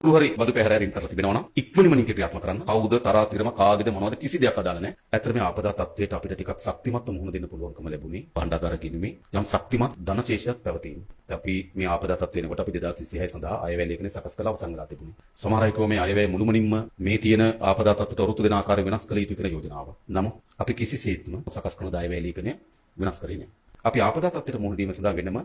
හරි බදු පැහැරීම් කරලා තිබෙනවා නම් ඉක්මනින්ම නීති ක්‍රියාත්මක කරන්න. කවුද තරාතිරම කාගේද මොනවද කිසි දෙයක් අදාළ නැහැ. ඇත්තට මේ ආපදා තත්ත්වයට අපිට ටිකක් ශක්තිමත්ව මුහුණ දෙන්න පුළුවන්කම ලැබුණේ භාණ්ඩාගාර ගිණුමේ යම් ශක්තිමත් ධනශේෂයක් පැවතීම. අපි මේ ආපදා තත්ත්ව වෙනකොට අපි 2026 සඳහා අයවැය ලේඛනය සකස් කළ අවසන් වෙලා තිබුණේ. සමහර අය මේ අයවැය මුළුමනින්ම මේ තියෙන ආපදා තත්ත්වයට වරුතු දෙන ආකාරය වෙනස් කළ යුතු කියන යෝජනාව. නමුත් අපි කිසිසේත්ම සකස් කරන අයවැය ලේඛනය වෙනස් කරේ නැහැ. අපි ආපදා තත්ත්වයට මුහුණ දීම සඳහා වෙනම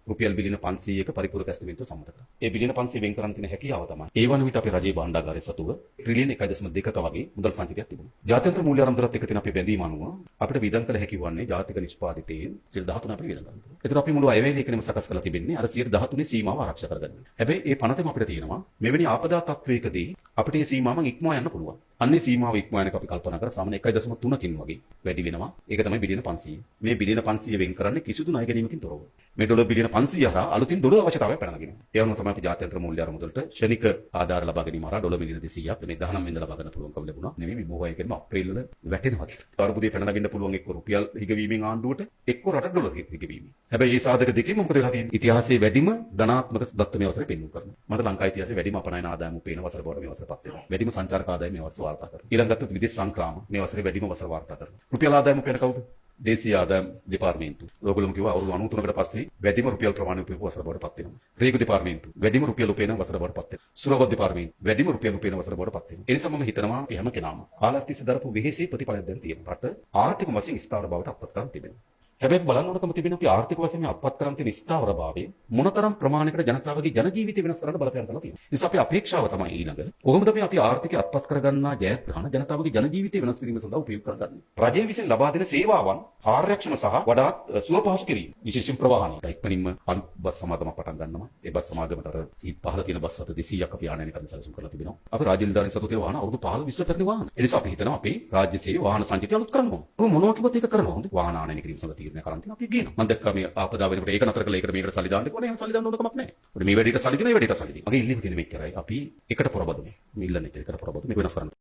රුපියල් බිලියන 500ක පරිපූර්ණ ඇස්තිමේන්තුව සම්මත කරා. ඒ බිලියන 500 වෙන් කරන් තියෙන හැකියාව තමයි. ඒ වන විට අපේ රජයේ භාණ්ඩාගාරය සතුව ට්‍රිලියන් 1.2ක වගේ මුදල් සංචිතයක් තිබුණා. ජාත්‍යන්තර මූල්‍ය ආරම්භයත් එක්ක තියෙන අපේ බැඳීම අනුව අපිට වියදම් කළ හැකි වන්නේ ජාතික නිෂ්පාදිතයෙන් 13 අපිට වියදම් කරන්න පුළුවන්. ඒතර අපි මුළු අයවැය ලේඛනයම සකස් කරලා තිබෙන්නේ අර 13 සීමාව ආරක්ෂා කරගන්න. හැබැයි ඒ පනතෙම අපිට තියෙනවා මෙවැනි ආපදා තත්වයකදී අපිට මේ සීමාවන් ඉක්මවා යන්න පුළුවන්. අන්නේ සීමාව ඉක්මවා යනක අපි කල්පනා කරා සාමාන්‍ය 1.3කින් වගේ වැඩි වෙනවා. ඒක තමයි බිලියන 500. මේ බිලියන 500 වෙන් කරන්නේ කිසිදු ණය ගැනීමකින් තොරව. මේ ඩොලර් බිලියන 500 හරහා අලුතින් ඩොලර් අවශ්‍යතාවය පැනනගෙන. ඒ වගේම තමයි අපි ජාත්‍යන්තර මූල්‍ය ආරමුදලට ක්ෂණික ආධාර ලබා ගැනීම හරහා ඩොලර් මිලියන 200ක් මේ 19 වෙනිදා ලබා ගන්න පුළුවන්කම ලැබුණා. නෙමෙයි මේ බොහෝ අයගෙන් අප්‍රේල් වල වැටෙනවා. අරුබුදේ පැනනගන්න පුළුවන් එක්ක රුපියල් හිගවීමෙන් ආණ්ඩුවට එක්ක රට ඩොලර් හිගවීම. හැබැයි මේ සාධක දෙකෙන් මොකද වෙලා තියෙන්නේ? ඉතිහාසයේ වැඩිම ධනාත්මක දත්ත මේ වසරේ පෙන්වු කරනවා. මට ලංකා ඉතිහාසයේ වැඩිම අපනයන ආදායම පේන වසර බවට මේ වසරපත් වෙනවා. වැඩිම සංචාරක ආදායම මේ වසර වාර්තා කරනවා. ඊළඟට විදේශ සංක්‍රාම මේ වසරේ වැඩිම වසර වාර්තා කරනවා. රුපියල් ආදායම පේන කවුද? දේශීය ආදායම් දෙපාර්තමේන්තුව. ඔයගොල්ලෝම කිව්වා අවුරුදු 93කට පස්සේ වැඩිම රුපියල් ප්‍රමාණය උපයපු වසර බවට පත් වෙනවා. රේගු දෙපාර්තමේන්තුව වැඩිම රුපියල් උපයන වසර බවට පත් වෙනවා. සුරවත් දෙපාර්තමේන්තුව වැඩිම රුපියල් උපයන වසර බවට පත් වෙනවා. ඒ නිසා මම හිතනවා අපි හැම කෙනාම කාලයක් තිස්සේ දරපු වෙහෙසේ ප්‍රතිඵලයක් දැන් තියෙනවා. රට ආර්ථික වශයෙන් ස්ථාවර බවට අපත් කරන් තිබෙනවා. හැබැයි බලන්න ඕනකම තිබෙන අපි ආර්ථික වශයෙන් මේ අත්පත් කරන් තියෙන ස්ථාවරභාවය මොනතරම් ප්‍රමාණයකට ජනතාවගේ ජන ජීවිතය වෙනස් කරන්න බලපෑම් කරලා තියෙනවා. ඒ නිසා අපේ අපේක්ෂාව තමයි ඊළඟ කොහොමද අපි ආර්ථිකය අත්පත් කරගන්නා ජයග්‍රහණ ජනතාවගේ ජන ජීවිතය වෙනස් කිරීම සඳහා උපයෝග කරගන්නේ. රජය විසින් ලබා දෙන සේවාවන් කාර්යක්ෂම සහ වඩාත් සුව පහසු කිරීම. විශේෂයෙන් ප්‍රවාහනය. ඉක්මනින්ම බස් සමාගමක් පටන් ගන්නවා. ඒ බස් සමාගමට අර සීට් 15 තියෙන බස් රථ 200ක් අපි ආනයනය කරන්න සැලසුම් කරලා තිබෙනවා. අපි රාජ්‍ය නිලධාරීන් සතු තියෙන වාහන අවුරුදු 15 20 පැරණි වාහන. ඒ නිසා අපි හිතනවා අපේ රාජ්‍ය සේවය වාහන සංචිතය අලුත් කරන්න ඕන. මොනවා කිව්වත් ඒක කරනවා. හොඳ වාහන ආනයනය කිරීම සඳහා තීරණය කරන් තියෙනවා අපි ගේනවා. මම දැක්කා මේ ආපදා වෙනකොට ඒක නතර කළා. ඒකට මේකට සල්ලි දාන්න කිව්වනේ. එහෙම සල්ලි දාන්න ඕන කමක් නැහැ. මේ වැඩේට සල්ලි දෙන මේ වැඩේට සල්ලි දෙන්න. මගේ ඉල්ලීම තියෙන මෙච්චරයි. අපි එකට පොරබදුනේ. මේ ඉල්ලන්නේ එකට පොරබදු මේක වෙනස් කරන්න.